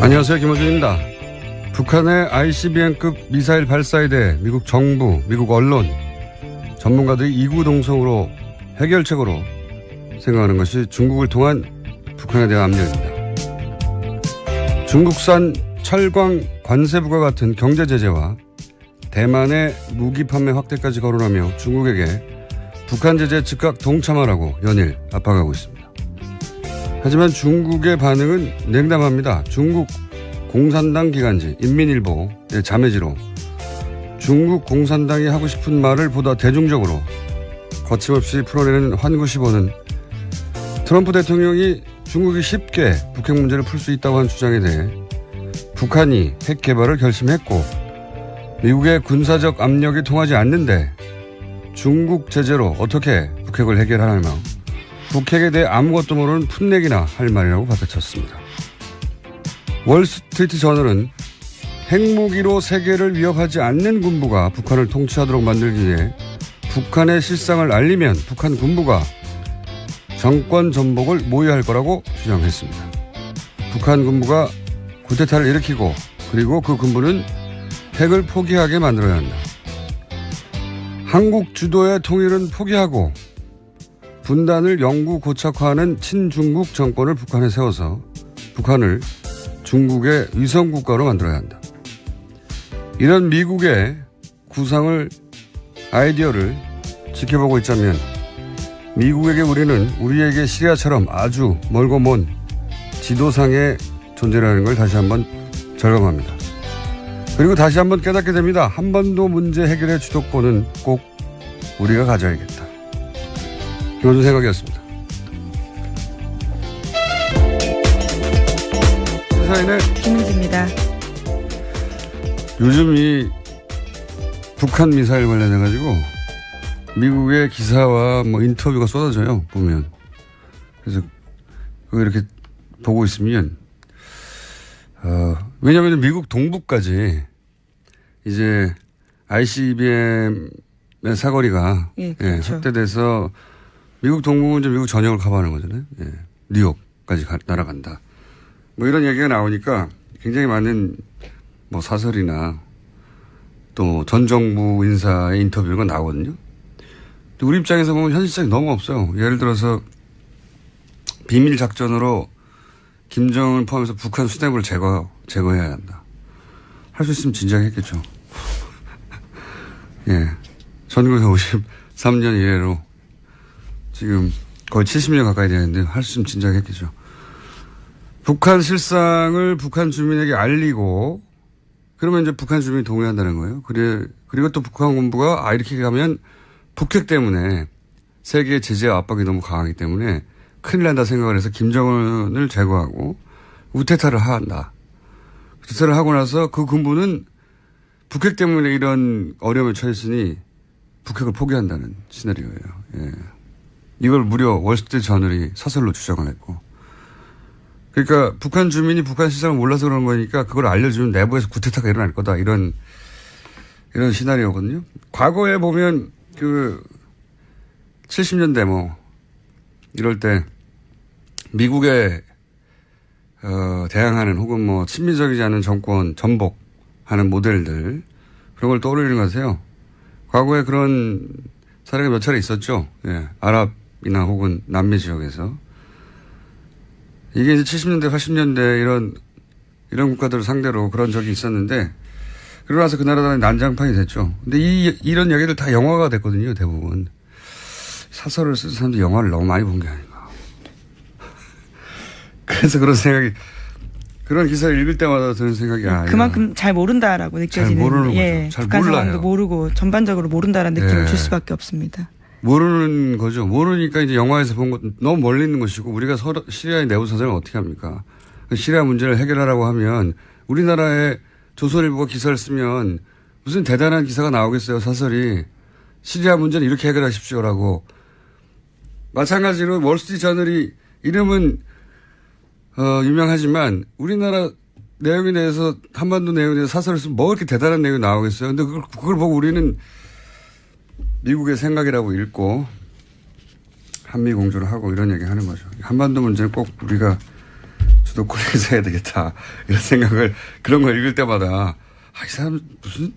안녕하세요. 김호준입니다. 북한의 ICBM급 미사일 발사에 대해 미국 정부, 미국 언론, 전문가들이 이구동성으로 해결책으로 생각하는 것이 중국을 통한 북한에 대한 압력입니다. 중국산 철광 관세 부과 같은 경제 제재와 대만의 무기 판매 확대까지 거론하며 중국에게 북한 제재에 즉각 동참하라고 연일 압박하고 있습니다. 하지만 중국의 반응은 냉담합니다. 중국 공산당 기관지 인민일보의 자매지로 중국 공산당이 하고 싶은 말을 보다 대중적으로 거침없이 풀어내는 환구시보는 트럼프 대통령이 중국이 쉽게 북핵 문제를 풀 수 있다고 한 주장에 대해 북한이 핵 개발을 결심했고 미국의 군사적 압력이 통하지 않는데 중국 제재로 어떻게 북핵을 해결하냐며 북핵에 대해 아무것도 모르는 풋내기나 할 말이라고 받아쳤습니다. 월스트리트 저널은 핵무기로 세계를 위협하지 않는 군부가 북한을 통치하도록 만들기 위해 북한의 실상을 알리면 북한 군부가 정권 전복을 모의할 거라고 주장했습니다. 북한 군부가 쿠데타를 일으키고 그리고 그 군부는 핵을 포기하게 만들어야 한다. 한국 주도의 통일은 포기하고 분단을 영구 고착화하는 친중국 정권을 북한에 세워서 북한을 중국의 위성국가로 만들어야 한다. 이런 미국의 구상을 아이디어를 지켜보고 있자면 미국에게 우리는 우리에게 시리아처럼 아주 멀고 먼 지도상의 존재라는 걸 다시 한번 절감합니다. 그리고 다시 한번 깨닫게 됩니다. 한반도 문제 해결의 주도권은 꼭 우리가 가져야겠다. 김호준 생각이었습니다. 시사인의 김은지입니다. 요즘 이 북한 미사일 관련해가지고 미국의 기사와 뭐 인터뷰가 쏟아져요, 보면. 그래서 그거 이렇게 보고 있으면, 왜냐면 미국 동부까지 이제 ICBM의 사거리가 그렇죠. 확대돼서 미국 동부는 이제 미국 전역을 커버하는 거잖아요. 예. 뉴욕까지 날아간다. 뭐 이런 얘기가 나오니까 굉장히 많은 뭐 사설이나 또 전 정부 인사의 인터뷰가 나오거든요. 근데 우리 입장에서 보면 현실성이 너무 없어요. 예를 들어서 비밀 작전으로 김정을 포함해서 북한 수뇌부를 제거해야 한다. 할 수 있으면 진작에 했겠죠. 예. 1953년 이래로 지금 거의 70년 가까이 되는데 할 수 있으면 진작에 했겠죠. 북한 실상을 북한 주민에게 알리고 그러면 이제 북한 주민이 동의한다는 거예요. 그리고 또 북한 군부가 이렇게 가면 북핵 때문에 세계의 제재와 압박이 너무 강하기 때문에 큰일 난다 생각을 해서 김정은을 제거하고 우테타를 한다. 우테타를 하고 나서 그 군부는 북핵 때문에 이런 어려움에 처했으니 북핵을 포기한다는 시나리오예요. 예. 이걸 무려 월스트리트 저널이 사설로 주장을 했고. 그러니까 북한 주민이 북한 시장을 몰라서 그런 거니까 그걸 알려주면 내부에서 구테타가 일어날 거다. 이런 시나리오거든요. 과거에 보면 70년대 이럴 때 미국에 대항하는 혹은 뭐 친미적이지 않은 정권 전복하는 모델들 그런 걸 떠올리는 것 같아요. 과거에 그런 사례가 몇 차례 있었죠. 예. 아랍이나 혹은 남미 지역에서. 이게 이제 70년대, 80년대 이런 국가들을 상대로 그런 적이 있었는데 그러고 나서 그 나라들은 난장판이 됐죠. 근데 이런 얘기들 다 영화가 됐거든요, 대부분. 사설을 쓴 사람들이 영화를 너무 많이 본 게 아닌가. 그래서 그런 생각이, 그런 기사를 읽을 때마다 드는 생각이 그만큼 잘 모른다라고 느껴지는. 잘 모르는 거죠. 잘 북한 몰라요. 상황도 모르고 전반적으로 모른다라는 느낌을 줄 수밖에 없습니다. 모르는 거죠. 모르니까 이제 영화에서 본 것 너무 멀리 있는 것이고 우리가 시리아의 내부 사정을 어떻게 합니까? 시리아 문제를 해결하라고 하면 우리나라의 조선일보가 기사를 쓰면 무슨 대단한 기사가 나오겠어요. 사설이. 시리아 문제는 이렇게 해결하십시오라고. 마찬가지로 월스트리트 저널이 이름은 유명하지만 우리나라 내용에 대해서 한반도 내용에 대해서 사설을 쓰면 뭐 이렇게 대단한 내용이 나오겠어요. 근데 그걸 보고 우리는 미국의 생각이라고 읽고 한미 공조를 하고 이런 얘기 하는 거죠. 한반도 문제는 꼭 우리가 수도권에서 해야 되겠다. 이런 생각을, 그런 걸 읽을 때마다, 이 사람 무슨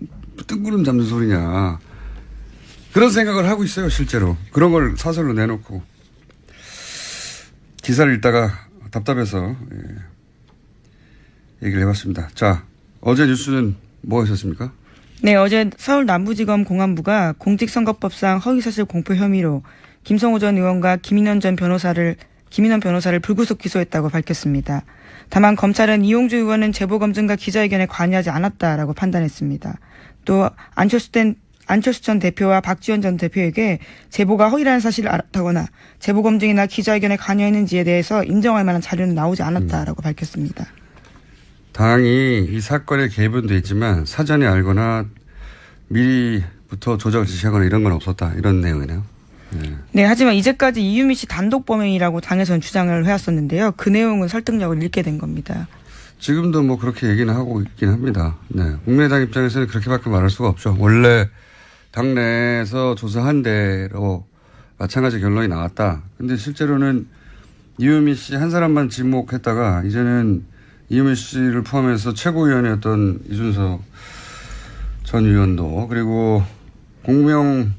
뜬구름 잡는 소리냐. 그런 생각을 하고 있어요, 실제로. 그런 걸 사설로 내놓고. 기사를 읽다가 답답해서, 얘기를 해봤습니다. 자, 어제 뉴스는 뭐가 있었습니까? 네, 어제 서울 남부지검 공안부가 공직선거법상 허위사실 공표 혐의로 김성호 전 의원과 김인원 변호사를 불구속 기소했다고 밝혔습니다. 다만 검찰은 이용주 의원은 제보검증과 기자회견에 관여하지 않았다라고 판단했습니다. 또 안철수 전 대표와 박지원 전 대표에게 제보가 허위라는 사실을 알았다거나 제보검증이나 기자회견에 관여했는지에 대해서 인정할 만한 자료는 나오지 않았다라고 밝혔습니다. 당이 이 사건에 개입은 돼 있지만 사전에 알거나 미리부터 조작을 지시하거나 이런 건 없었다. 이런 내용이네요. 네, 하지만 이제까지 이유미 씨 단독 범행이라고 당에서는 주장을 해왔었는데요. 그 내용은 설득력을 잃게 된 겁니다. 지금도 뭐 그렇게 얘기는 하고 있긴 합니다. 네. 국민의당 입장에서는 그렇게밖에 말할 수가 없죠. 원래 당내에서 조사한 대로 마찬가지 결론이 나왔다. 근데 실제로는 이유미 씨 한 사람만 지목했다가 이제는 이유미 씨를 포함해서 최고위원이었던 이준석 전 의원도 그리고 공명선거죠?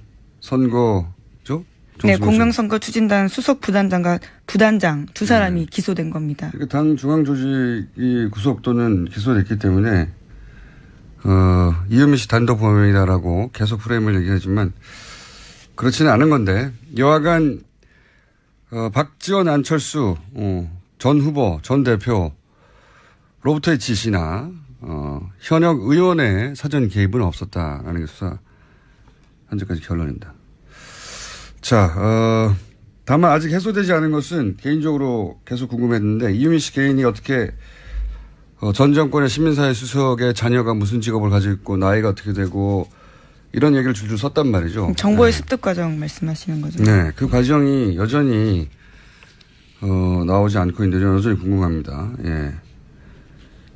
네, 공명선거 추진단 수석 부단장과 부단장 두 사람이 기소된 겁니다. 그러니까 당 중앙조직이 구속 또는 기소됐기 때문에 이유미 씨 단독 범행이다라고 계속 프레임을 얘기하지만 그렇지는 않은 건데 여하간 박지원 안철수 전 후보 전 대표로부터의 지시나 현역 의원의 사전 개입은 없었다라는 게 수사 현재까지 결론입니다. 자, 다만 아직 해소되지 않은 것은 개인적으로 계속 궁금했는데 이유미 씨 개인이 어떻게 전 정권의 시민사회 수석의 자녀가 무슨 직업을 가지고 있고 나이가 어떻게 되고 이런 얘기를 줄줄 썼단 말이죠. 정보의 습득 과정 말씀하시는 거죠? 네. 그 과정이 여전히 나오지 않고 있는데 여전히 궁금합니다. 예.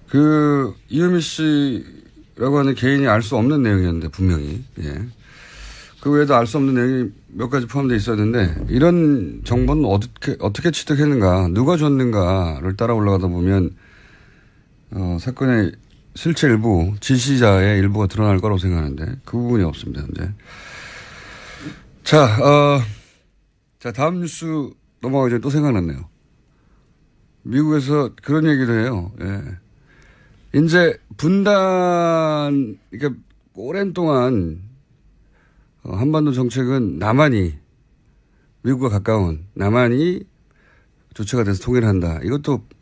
그 이유미 씨라고 하는 개인이 알 수 없는 내용이었는데 분명히. 예. 그 외에도 알 수 없는 내용이 몇 가지 포함되어 있었는데 이런 정보는 어떻게 취득했는가 누가 줬는가를 따라 올라가다 보면 사건의 실체 일부 지시자의 일부가 드러날 거라고 생각하는데 그 부분이 없습니다. 현재. 자, 다음 뉴스 넘어가기 전에 또 생각났네요. 미국에서 그런 얘기도 해요. 예. 이제 분단, 그러니까 오랜 동안 한반도 정책은 남한이, 미국과 가까운 남한이 주체가 돼서 통일을 한다.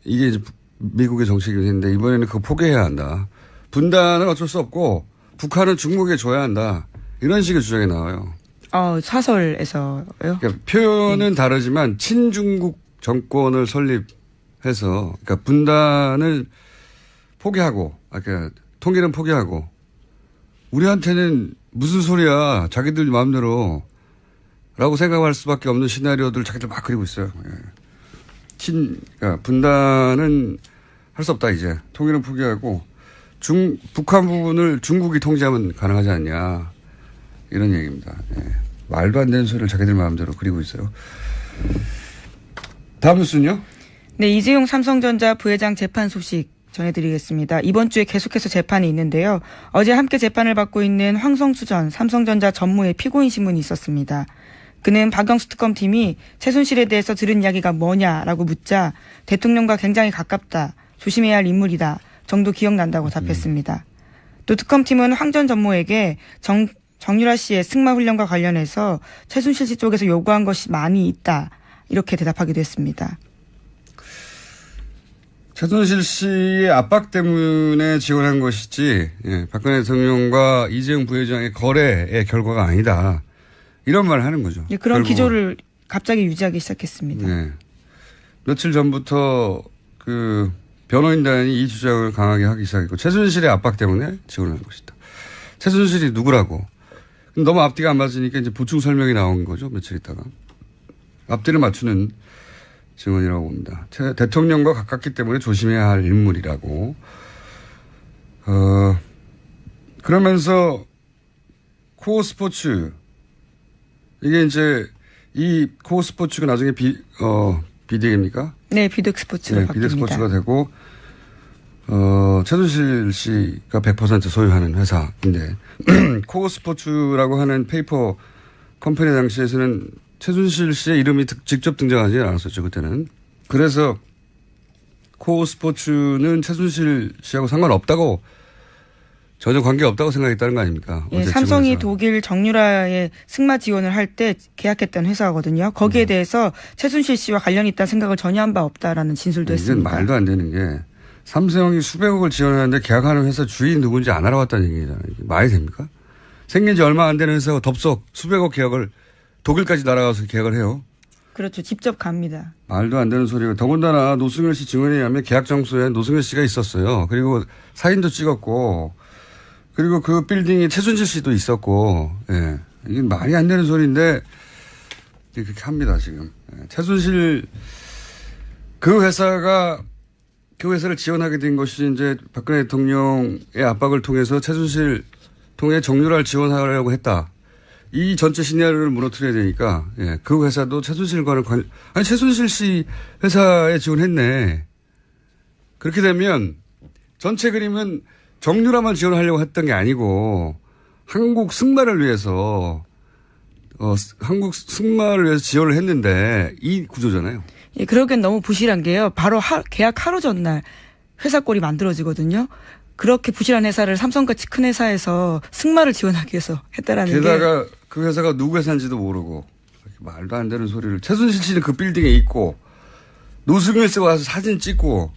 이게 이제 미국의 정책이긴 했는데 이번에는 그거 포기해야 한다. 분단은 어쩔 수 없고 북한은 중국에 줘야 한다. 이런 식의 주장이 나와요. 사설에서요? 그러니까 표현은 다르지만 친중국 정권을 설립해서 그러니까 분단을 포기하고, 그러니까 통일은 포기하고 우리한테는 무슨 소리야 자기들 마음대로 라고 생각할 수밖에 없는 시나리오들 자기들 막 그리고 있어요. 그러니까 분단은 할 수 없다 이제 통일은 포기하고 북한 부분을 중국이 통제하면 가능하지 않냐 이런 얘기입니다. 예. 말도 안 되는 소리를 자기들 마음대로 그리고 있어요. 다음 뉴스는요? 네, 이재용 삼성전자 부회장 재판 소식 전해드리겠습니다. 이번 주에 계속해서 재판이 있는데요. 어제 함께 재판을 받고 있는 황성수 전 삼성전자 전무의 피고인 신문이 있었습니다. 그는 박영수 특검팀이 최순실에 대해서 들은 이야기가 뭐냐라고 묻자 대통령과 굉장히 가깝다. 조심해야 할 인물이다. 정도 기억난다고 답했습니다. 또 특검팀은 황 전 전무에게 정유라 씨의 승마 훈련과 관련해서 최순실 씨 쪽에서 요구한 것이 많이 있다. 이렇게 대답하기도 했습니다. 최순실 씨의 압박 때문에 지원한 것이지 박근혜 대통령과 이재용 부회장의 거래의 결과가 아니다. 이런 말을 하는 거죠. 네, 그런 기조를 갑자기 유지하기 시작했습니다. 네. 며칠 전부터 그 변호인단이 이 주장을 강하게 하기 시작했고 최순실의 압박 때문에 지원한 것이다. 최순실이 누구라고. 너무 앞뒤가 안 맞으니까 이제 보충 설명이 나온 거죠. 며칠 있다가. 앞뒤를 맞추는 증언이라고 봅니다. 대통령과 가깝기 때문에 조심해야 할 인물이라고. 그러면서 코어 스포츠 이게 이제 이 코어 스포츠가 나중에 비덱입니까? 네, 비덱스포츠로 네, 바뀝니다. 비덱스포츠가 되고 최순실 씨가 100% 소유하는 회사인데 코어 스포츠라고 하는 페이퍼 컴퍼니 당시에서는 최순실 씨의 이름이 직접 등장하지 않았었죠, 그때는. 그래서 코어 스포츠는 최순실 씨하고 상관없다고 전혀 관계없다고 생각했다는 거 아닙니까? 예, 삼성이 독일 정유라의 승마 지원을 할 때 계약했던 회사거든요. 거기에 대해서 최순실 씨와 관련이 있다는 생각을 전혀 한 바 없다라는 진술도 했습니다. 말도 안 되는 게 삼성이 수백억을 지원하는데 계약하는 회사 주인 누군지 안 알아봤다는 얘기잖아요. 이게 말이 됩니까? 생긴 지 얼마 안 되는 회사가 덥석 수백억 계약을 독일까지 날아가서 계약을 해요. 그렇죠. 직접 갑니다. 말도 안 되는 소리고 더군다나 노승열 씨 증언에 의하면 계약 장소에 노승열 씨가 있었어요. 그리고 사진도 찍었고 그리고 그 빌딩에 최순실 씨도 있었고, 예. 이게 말이 안 되는 소리인데, 이렇게 합니다, 지금. 예. 최순실, 그 회사를 지원하게 된 것이 이제 박근혜 대통령의 압박을 통해서 최순실 통해 정유라를 지원하려고 했다. 이 전체 시나리오를 무너뜨려야 되니까, 예. 그 회사도 최순실과는 최순실 씨 회사에 지원했네. 그렇게 되면 전체 그림은 정유라만 지원하려고 했던 게 아니고 한국 승마를 위해서 지원을 했는데 이 구조잖아요. 예, 그러기엔 너무 부실한 게요. 바로 계약 하루 전날 회사 꼴이 만들어지거든요. 그렇게 부실한 회사를 삼성같이 큰 회사에서 승마를 지원하기 위해서 했다라는 게. 게다가 그 회사가 누구 회사인지도 모르고 말도 안 되는 소리를. 최순실 씨는 그 빌딩에 있고 노승일 씨가 와서 사진 찍고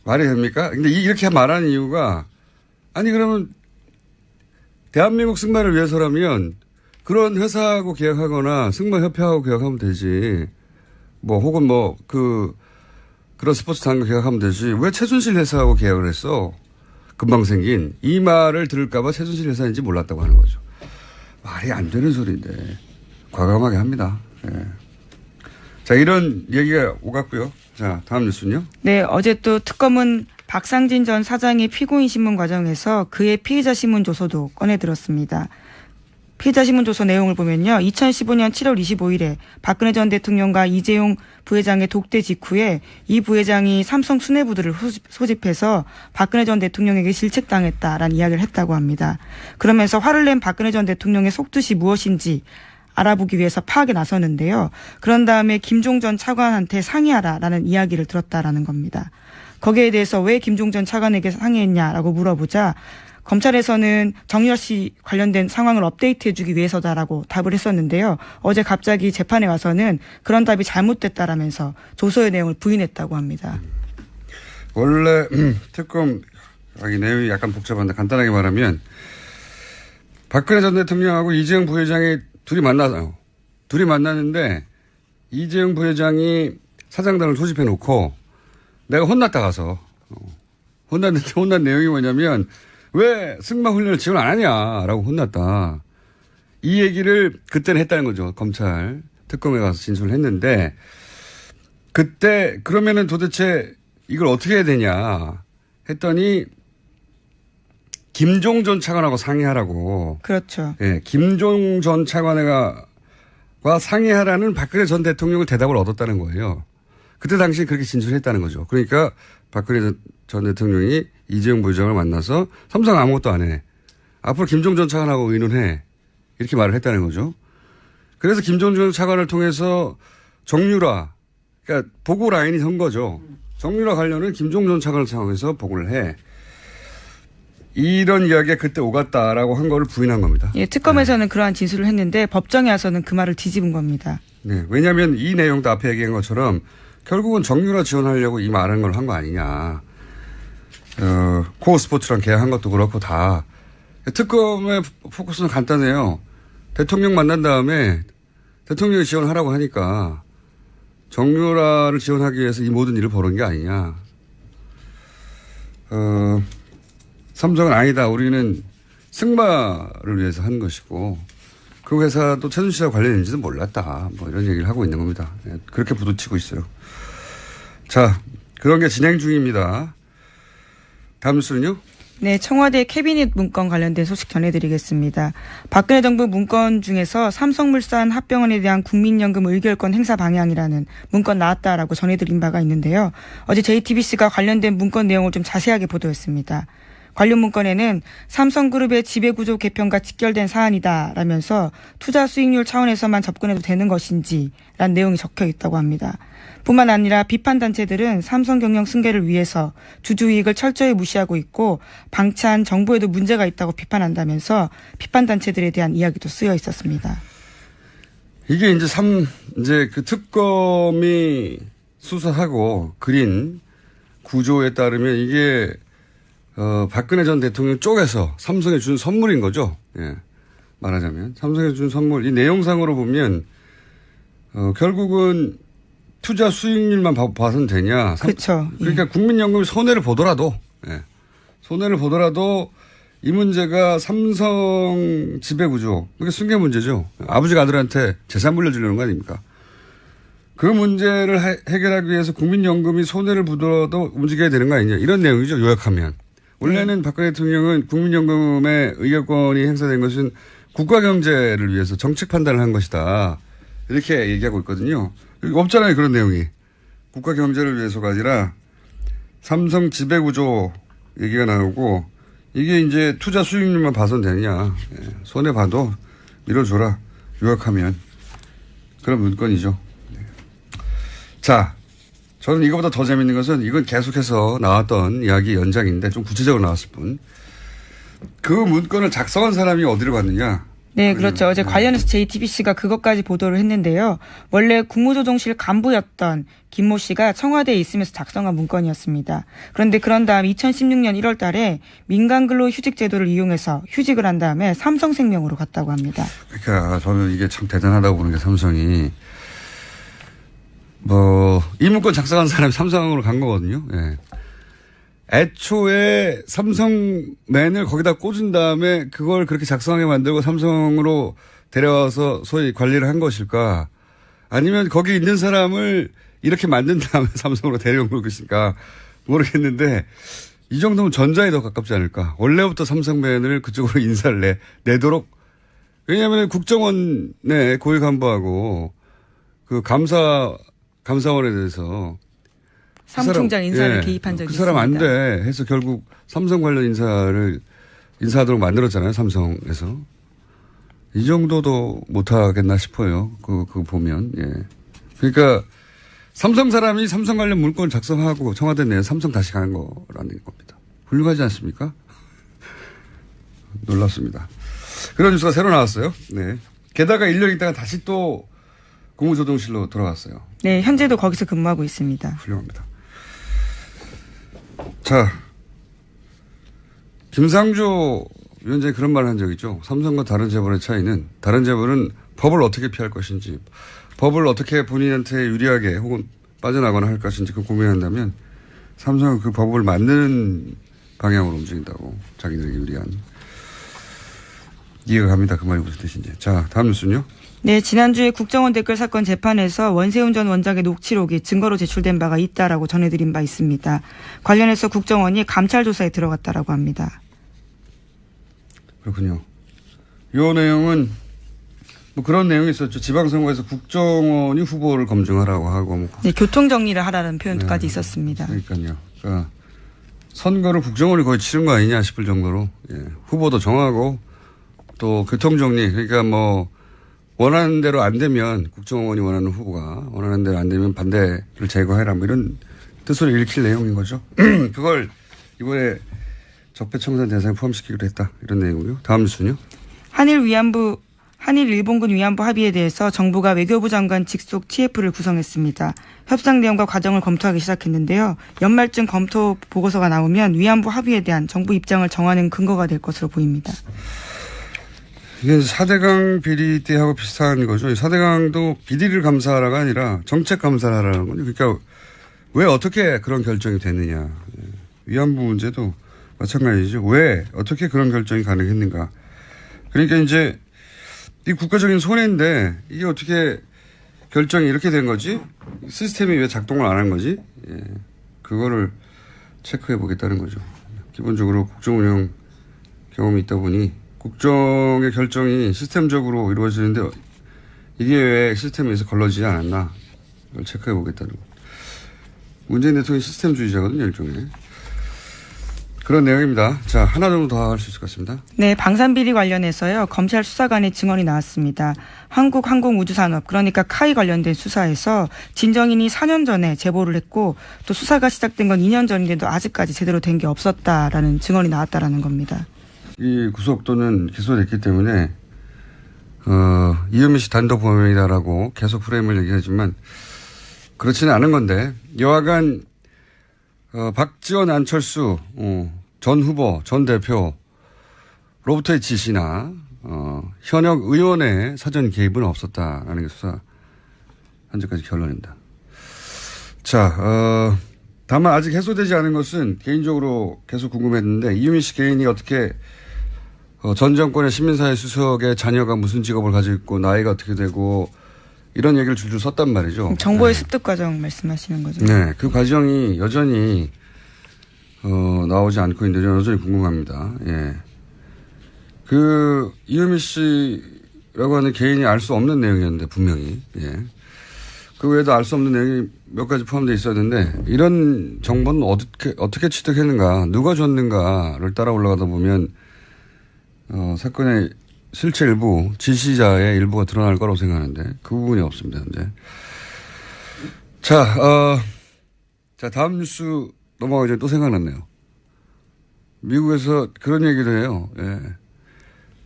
말이 됩니까? 근데 이렇게 말하는 이유가 아니 그러면 대한민국 승마를 위해서라면 그런 회사하고 계약하거나 승마협회하고 계약하면 되지. 뭐 혹은 그런 스포츠 단과 계약하면 되지. 왜 최순실 회사하고 계약을 했어? 금방 생긴. 이 말을 들을까 봐 최순실 회사인지 몰랐다고 하는 거죠. 말이 안 되는 소리인데 과감하게 합니다. 예. 자, 이런 얘기가 오갔고요. 자, 다음 뉴스는요. 네, 어제 또 특검은 박상진 전 사장의 피고인 신문 과정에서 그의 피의자 신문 조서도 꺼내들었습니다. 피의자 신문 조서 내용을 보면요. 2015년 7월 25일에 박근혜 전 대통령과 이재용 부회장의 독대 직후에 이 부회장이 삼성 수뇌부들을 소집해서 박근혜 전 대통령에게 질책당했다라는 이야기를 했다고 합니다. 그러면서 화를 낸 박근혜 전 대통령의 속뜻이 무엇인지 알아보기 위해서 파악에 나서는데요. 그런 다음에 김종 전 차관한테 상의하라라는 이야기를 들었다라는 겁니다. 거기에 대해서 왜 김종 전 차관에게 상의했냐라고 물어보자 검찰에서는 정유라 씨 관련된 상황을 업데이트해 주기 위해서다라고 답을 했었는데요. 어제 갑자기 재판에 와서는 그런 답이 잘못됐다라면서 조서의 내용을 부인했다고 합니다. 원래 특검 내용이 약간 복잡한데 간단하게 말하면 박근혜 전 대통령하고 이재용 부회장이 둘이 만나요. 둘이 만났는데 이재용 부회장이 사장단을 소집해 놓고 내가 혼났다 가서 혼났는데 혼난 내용이 뭐냐면 왜 승마 훈련을 지원 안 하냐라고 혼났다. 이 얘기를 그때는 했다는 거죠. 검찰 특검에 가서 진술을 했는데 그때 그러면은 도대체 이걸 어떻게 해야 되냐 했더니 김종 전 차관하고 상의하라고. 그렇죠. 예, 김종 전 차관과 상의하라는 박근혜 전 대통령을 대답을 얻었다는 거예요. 그때 당시 그렇게 진술했다는 거죠. 그러니까 박근혜 전 대통령이 이재용 부회장을 만나서 삼성 아무것도 안 해. 앞으로 김종 전 차관하고 의논해. 이렇게 말을 했다는 거죠. 그래서 김종 전 차관을 통해서 정유라, 그러니까 보고 라인이 선 거죠. 정유라 관련은 김종 전 차관을 통해서 보고를 해. 이런 이야기가 그때 오갔다라고 한 거를 부인한 겁니다. 예, 특검에서는 그러한 진술을 했는데 법정에 와서는 그 말을 뒤집은 겁니다. 네, 왜냐하면 이 내용도 앞에 얘기한 것처럼 결국은 정유라 지원하려고 이 말하는 걸 한 거 아니냐. 코어 스포츠랑 계약한 것도 그렇고 다. 특검의 포커스는 간단해요. 대통령 만난 다음에 대통령이 지원하라고 하니까 정유라를 지원하기 위해서 이 모든 일을 벌인 게 아니냐. 삼성은 아니다. 우리는 승마를 위해서 한 것이고 그 회사도 최순실 씨와 관련인지도 몰랐다. 뭐 이런 얘기를 하고 있는 겁니다. 그렇게 부딪히고 있어요. 자, 그런 게 진행 중입니다. 다음 뉴스는요? 네, 청와대 캐비닛 문건 관련된 소식 전해드리겠습니다. 박근혜 정부 문건 중에서 삼성물산 합병원에 대한 국민연금 의결권 행사 방향이라는 문건 나왔다라고 전해드린 바가 있는데요. 어제 JTBC가 관련된 문건 내용을 좀 자세하게 보도했습니다. 관련 문건에는 삼성그룹의 지배구조 개편과 직결된 사안이다라면서 투자 수익률 차원에서만 접근해도 되는 것인지 라는 내용이 적혀 있다고 합니다. 뿐만 아니라 비판 단체들은 삼성 경영 승계를 위해서 주주 이익을 철저히 무시하고 있고 방치한 정부에도 문제가 있다고 비판한다면서 비판 단체들에 대한 이야기도 쓰여 있었습니다. 이게 이제 그 특검이 수사하고 그린 구조에 따르면 이게 박근혜 전 대통령 쪽에서 삼성에 준 선물인 거죠. 예. 말하자면 삼성에 준 선물 이 내용상으로 보면 결국은 투자 수익률만 봐서는 되냐. 그렇죠. 그러니까 국민연금이 손해를 보더라도 손해를 보더라도 이 문제가 삼성 지배구조 그게 승계 문제죠. 아버지가 아들한테 재산 물려주려는 거 아닙니까? 그 문제를 해결하기 위해서 국민연금이 손해를 보더라도 움직여야 되는 거 아니냐. 이런 내용이죠. 요약하면. 원래는 박근혜 대통령은 국민연금의 의결권이 행사된 것은 국가 경제를 위해서 정책 판단을 한 것이다. 이렇게 얘기하고 있거든요. 없잖아요. 그런 내용이. 국가 경제를 위해서가 아니라 삼성 지배구조 얘기가 나오고 이게 이제 투자 수익률만 봐서는 되느냐. 손해봐도 밀어줘라. 요약하면. 그런 문건이죠. 자, 저는 이거보다 더 재밌는 것은 이건 계속해서 나왔던 이야기 연장인데 좀 구체적으로 나왔을 뿐. 그 문건을 작성한 사람이 어디로 갔느냐. 네, 그렇죠. 어제 관련해서 JTBC가 그것까지 보도를 했는데요. 원래 국무조정실 간부였던 김모 씨가 청와대에 있으면서 작성한 문건이었습니다. 그런데 그런 다음 2016년 1월 달에 민간근로휴직 제도를 이용해서 휴직을 한 다음에 삼성생명으로 갔다고 합니다. 그러니까 저는 이게 참 대단하다고 보는 게 삼성이 이 문건 작성한 사람이 삼성으로 간 거거든요. 예. 애초에 삼성맨을 거기다 꽂은 다음에 그걸 그렇게 작성하게 만들고 삼성으로 데려와서 소위 관리를 한 것일까? 아니면 거기 있는 사람을 이렇게 만든 다음에 삼성으로 데려온 것일까? 모르겠는데 이 정도면 전자에 더 가깝지 않을까? 원래부터 삼성맨을 그쪽으로 인사를 내도록 왜냐하면 국정원의 고위 간부하고 그 감사원에 대해서 사무총장 인사를 개입한 적이 있습니다. 그 사람 안 돼 해서 결국 삼성 관련 인사하도록 만들었잖아요. 삼성에서. 이 정도도 못하겠나 싶어요. 그거 보면. 예. 그러니까 삼성 사람이 삼성 관련 문건을 작성하고 청와대 내에 삼성 다시 가는 거라는 겁니다. 훌륭하지 않습니까? 놀랍습니다. 그런 뉴스가 새로 나왔어요. 네. 게다가 1년 있다가 다시 또 국무조정실로 돌아갔어요. 네, 현재도 거기서 근무하고 있습니다. 훌륭합니다. 자, 김상조 위원장이 그런 말을 한 적이 있죠. 삼성과 다른 재벌의 차이는 다른 재벌은 법을 어떻게 피할 것인지 법을 어떻게 본인한테 유리하게 혹은 빠져나가거나 할 것인지 그 고민한다면 삼성은 그 법을 만드는 방향으로 움직인다고 자기들에게 유리한. 이해가 갑니다. 그 말이 무슨 뜻인지. 자, 다음 뉴스는요. 네, 지난주에 국정원 댓글 사건 재판에서 원세훈 전 원장의 녹취록이 증거로 제출된 바가 있다라고 전해드린 바 있습니다. 관련해서 국정원이 감찰 조사에 들어갔다라고 합니다. 그렇군요. 이 내용은 그런 내용이 있었죠. 지방선거에서 국정원이 후보를 검증하라고 하고 네, 교통 정리를 하라는 표현까지 있었습니다. 그러니까요. 그러니까 선거를 국정원이 거의 치른 거 아니냐 싶을 정도로 후보도 정하고 또 교통 정리 그러니까 원하는 대로 안 되면 국정원이 원하는 후보가 원하는 대로 안 되면 반대를 제거해라 이런 뜻으로 읽힐 내용인 거죠. 그걸 이번에 적폐청산 대상에 포함시키기로 했다. 이런 내용이고요. 다음 뉴스는요. 한일 일본군 위안부 합의에 대해서 정부가 외교부 장관 직속 TF를 구성했습니다. 협상 내용과 과정을 검토하기 시작했는데요. 연말쯤 검토 보고서가 나오면 위안부 합의에 대한 정부 입장을 정하는 근거가 될 것으로 보입니다. 이게 4대강 비리 때하고 비슷한 거죠. 4대강도 비리를 감사하라가 아니라 정책 감사를 하라는 거죠. 그러니까 왜 어떻게 그런 결정이 됐느냐. 위안부 문제도 마찬가지죠. 왜 어떻게 그런 결정이 가능했는가. 그러니까 이제 이 국가적인 손해인데 이게 어떻게 결정이 이렇게 된 거지? 시스템이 왜 작동을 안 한 거지? 그거를 체크해 보겠다는 거죠. 기본적으로 국정 운영 경험이 있다 보니 국정의 결정이 시스템적으로 이루어지는데 이게 왜 시스템에서 걸러지지 않았나 이걸 체크해 보겠다는 거. 문재인 대통령이 시스템주의자거든요. 일종의. 그런 내용입니다. 자, 하나 정도 더 할 수 있을 것 같습니다. 네, 방산비리 관련해서요. 검찰 수사관의 증언이 나왔습니다. 한국항공우주산업 그러니까 카이 관련된 수사에서 진정인이 4년 전에 제보를 했고 또 수사가 시작된 건 2년 전인데도 아직까지 제대로 된 게 없었다라는 증언이 나왔다라는 겁니다. 이 구속 또는 기소됐기 때문에 이현미 씨 단독 범행이다라고 계속 프레임을 얘기하지만 그렇지는 않은 건데 여하간 박지원, 안철수 전 후보, 전 대표로부터의 지시나 현역 의원의 사전 개입은 없었다라는 게 수사 현재까지 결론입니다. 자, 다만 아직 해소되지 않은 것은 개인적으로 계속 궁금했는데 이유미 씨 개인이 어떻게 전 정권의 시민사회 수석의 자녀가 무슨 직업을 가지고 있고 나이가 어떻게 되고 이런 얘기를 줄줄 썼단 말이죠. 정보의 습득 과정 말씀하시는 거죠. 네. 그 과정이 여전히 나오지 않고 있는데 여전히 궁금합니다. 예. 그 이유미 씨라고 하는 개인이 알 수 없는 내용이었는데 분명히. 예. 그 외에도 알 수 없는 내용이 몇 가지 포함되어 있었는데 이런 정보는 어떻게 취득했는가 누가 줬는가를 따라 올라가다 보면 사건의 실체 일부 지시자의 일부가 드러날 거라고 생각하는데 그 부분이 없습니다. 현재. 자 다음 뉴스 넘어가기 전에 또 생각났네요. 미국에서 그런 얘기도 해요. 예.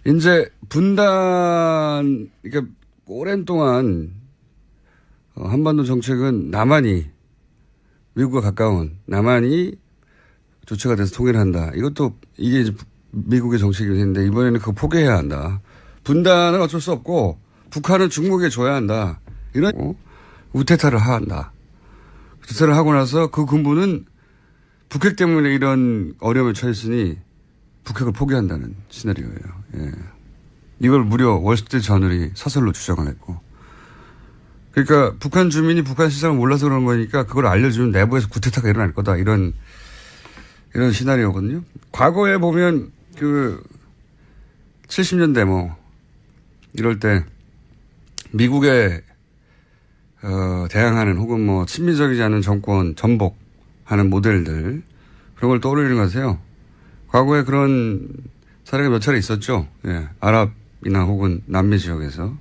이제 분단 그러니까 오랜 동안 한반도 정책은 남한이 미국과 가까운 남한이 주체가 돼서 통일을 한다. 이게 이제 미국의 정책이긴 했는데 이번에는 그거 포기해야 한다. 분단은 어쩔 수 없고 북한은 중국에 줘야 한다. 이런 우태타를 한다. 우태타를 하고 나서 그 군부는 북핵 때문에 이런 어려움에 처했으니 북핵을 포기한다는 시나리오예요. 예. 이걸 무려 월스트리트 저널이 사설로 주장을 했고. 그러니까 북한 주민이 북한 시장을 몰라서 그런 거니까 그걸 알려주면 내부에서 구태타가 일어날 거다. 이런 시나리오거든요. 과거에 보면 70년대 이럴 때 미국에 대항하는 혹은 친미적이지 않은 정권 전복하는 모델들 그런 걸 떠올리는 것 같아요. 과거에 그런 사례가 몇 차례 있었죠. 예. 아랍이나 혹은 남미 지역에서.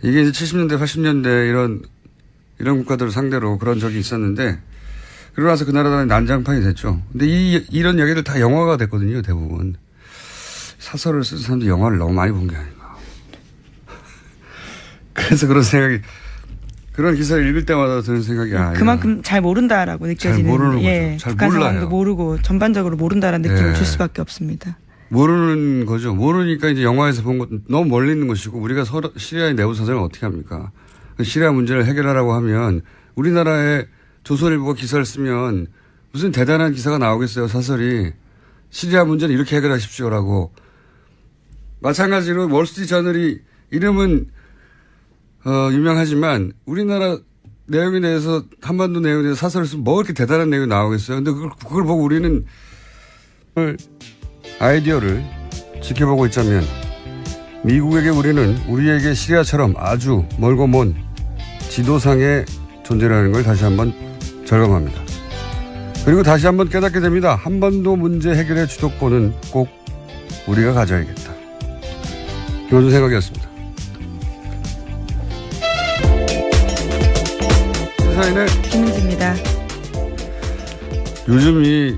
이게 이제 70년대, 80년대 이런 국가들을 상대로 그런 적이 있었는데 그러고 나서 그 나라들은 난장판이 됐죠. 근데 이런 얘기들 다 영화가 됐거든요, 대부분. 사설을 쓰는 사람들이 영화를 너무 많이 본 게 아닌가. 그래서 그런 기사를 읽을 때마다 드는 생각이 그만큼 잘 모른다라고 느껴지는. 잘 모르는 거죠. 잘 북한 몰라요. 상황도 모르고 전반적으로 모른다라는 느낌을 줄 수밖에 없습니다. 모르는 거죠. 모르니까 이제 영화에서 본 것 너무 멀리 있는 것이고 우리가 시리아의 내부 사정을 어떻게 합니까? 시리아 문제를 해결하라고 하면 우리나라의 조선일보가 기사를 쓰면 무슨 대단한 기사가 나오겠어요. 사설이. 시리아 문제는 이렇게 해결하십시오라고. 마찬가지로 월스트리트 저널이 이름은 유명하지만 우리나라 내용에 대해서 한반도 내용에 대해서 사설을 쓰면 뭐 이렇게 대단한 내용이 나오겠어요. 근데 그걸 보고 우리는 아이디어를 지켜보고 있자면 미국에게 우리는 우리에게 시리아처럼 아주 멀고 먼 지도상의 존재라는 걸 다시 한번 절감합니다. 그리고 다시 한번 깨닫게 됩니다. 한반도 문제 해결의 주도권은 꼭 우리가 가져야겠다. 김원준 생각이었습니다. 시사인의 김은지입니다. 요즘 이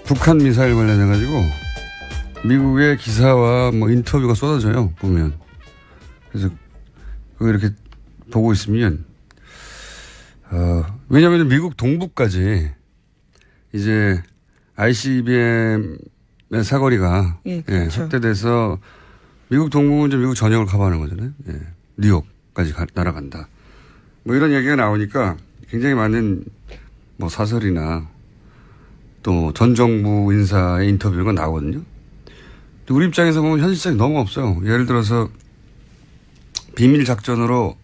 북한 미사일 관련해가지고 미국의 기사와 인터뷰가 쏟아져요, 보면. 그래서 그거 이렇게 보고 있으면, 왜냐면 미국 동부까지 이제 ICBM의 사거리가 그렇죠. 확대돼서 미국 동부는 이제 미국 전역을 커버하는 거잖아요. 예. 뉴욕까지 날아간다. 이런 얘기가 나오니까 굉장히 많은 사설이나 또 전 정부 인사의 인터뷰가 나오거든요. 우리 입장에서 보면 현실성이 너무 없어요. 예를 들어서 비밀 작전으로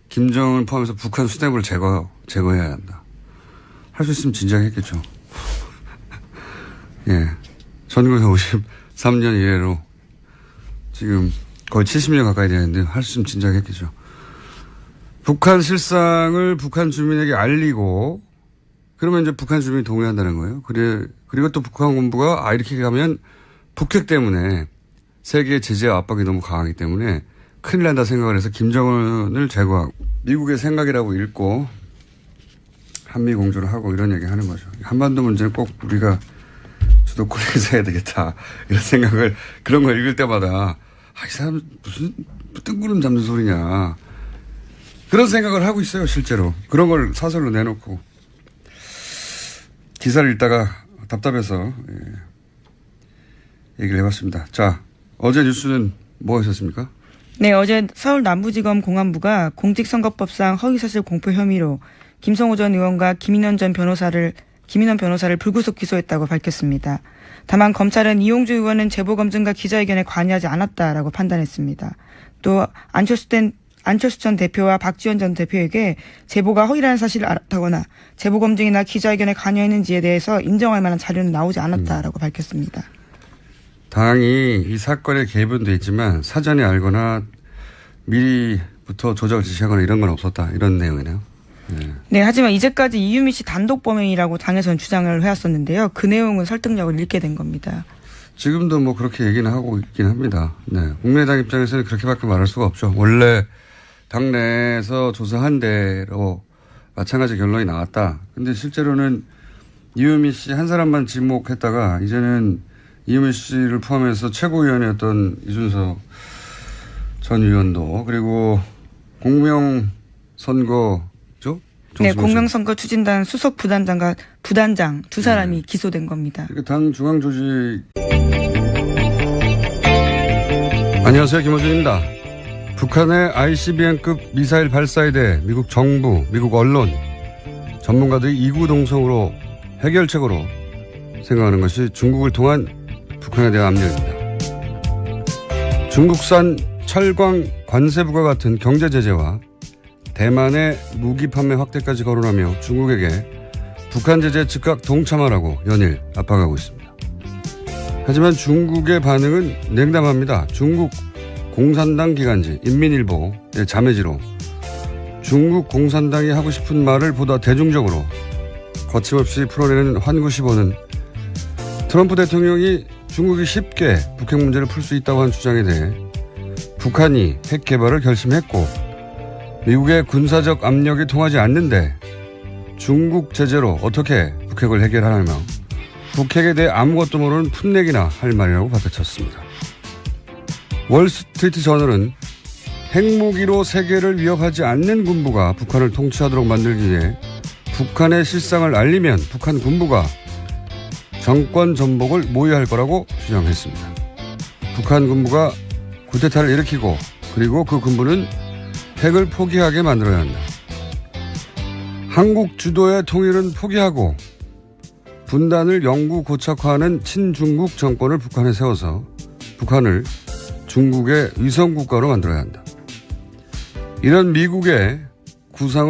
김정을 포함해서 북한 수뇌부를 제거해야 한다. 할 수 있으면 진작에 했겠죠. 예. 1953년 이래로 지금 거의 70년 가까이 되는데 한숨 진작 했겠죠. 북한 실상을 북한 주민에게 알리고 그러면 이제 북한 주민이 동의한다는 거예요. 그리고 또 북한 군부가 이렇게 가면 북핵 때문에 세계의 제재와 압박이 너무 강하기 때문에 큰일 난다 생각을 해서 김정은을 제거하고 미국의 생각이라고 읽고 한미 공조를 하고 이런 얘기 하는 거죠. 한반도 문제는 꼭 우리가 주도권에서 해야 되겠다. 이런 생각을 그런 걸 읽을 때마다 이 사람 무슨 뜬구름 잡는 소리냐. 그런 생각을 하고 있어요, 실제로. 그런 걸 사설로 내놓고. 기사를 읽다가 답답해서 얘기를 해봤습니다. 자, 어제 뉴스는 뭐 하셨습니까? 네, 어제 서울 남부지검 공안부가 공직선거법상 허위사실 공표 혐의로 김성호 전 의원과 김인원 변호사를 불구속 기소했다고 밝혔습니다. 다만 검찰은 이용주 의원은 제보검증과 기자회견에 관여하지 않았다라고 판단했습니다. 또 안철수 전 대표와 박지원 전 대표에게 제보가 허위라는 사실을 알았다거나 제보검증이나 기자회견에 관여했는지에 대해서 인정할 만한 자료는 나오지 않았다라고 밝혔습니다. 당이 이 사건에 개입은 돼 있지만 사전에 알거나 미리부터 조작을 지시하거나 이런 건 없었다. 이런 내용이네요. 네, 하지만 이제까지 이유미 씨 단독 범행이라고 당에서는 주장을 해왔었는데요. 그 내용은 설득력을 잃게 된 겁니다. 지금도 뭐 그렇게 얘기는 하고 있긴 합니다. 네. 국민의당 입장에서는 그렇게밖에 말할 수가 없죠. 원래 당내에서 조사한 대로 마찬가지 결론이 나왔다. 근데 실제로는 이유미 씨 한 사람만 지목했다가 이제는 이유미 씨를 포함해서 최고위원이었던 이준석 전 의원도 그리고 공명선거죠? 네, 공명선거 추진단 수석 부단장과 부단장 두 사람이 기소된 겁니다. 그러니까 당 중앙조직. 안녕하세요, 김호준입니다. 북한의 ICBM급 미사일 발사에 대해 미국 정부, 미국 언론, 전문가들이 이구동성으로 해결책으로 생각하는 것이 중국을 통한 북한에 대한 압력입니다. 중국산 철광 관세부과 같은 경제 제재와 대만의 무기 판매 확대까지 거론하며 중국에게 북한 제재 즉각 동참하라고 연일 압박하고 있습니다. 하지만 중국의 반응은 냉담합니다. 중국 공산당 기관지 인민일보의 자매지로 중국 공산당이 하고 싶은 말을 보다 대중적으로 거침없이 풀어내는 환구시보는 트럼프 대통령이 중국이 쉽게 북핵 문제를 풀 수 있다고 한 주장에 대해 북한이 핵 개발을 결심했고 미국의 군사적 압력이 통하지 않는데 중국 제재로 어떻게 북핵을 해결하냐며 북핵에 대해 아무것도 모르는 풋내기나 할 말이라고 받아쳤습니다. 월스트리트 저널은 핵무기로 세계를 위협하지 않는 군부가 북한을 통치하도록 만들기 위해 북한의 실상을 알리면 북한 군부가 정권 전복을 모의할 거라고 주장했습니다. 북한 군부가 쿠데타를 일으키고 그리고 그 군부는 핵을 포기하게 만들어야 한다. 한국 주도의 통일은 포기하고 분단을 영구 고착화하는 친중국 정권을 북한에 세워서 북한을 중국의 위성국가로 만들어야 한다. 이런 미국의 구상을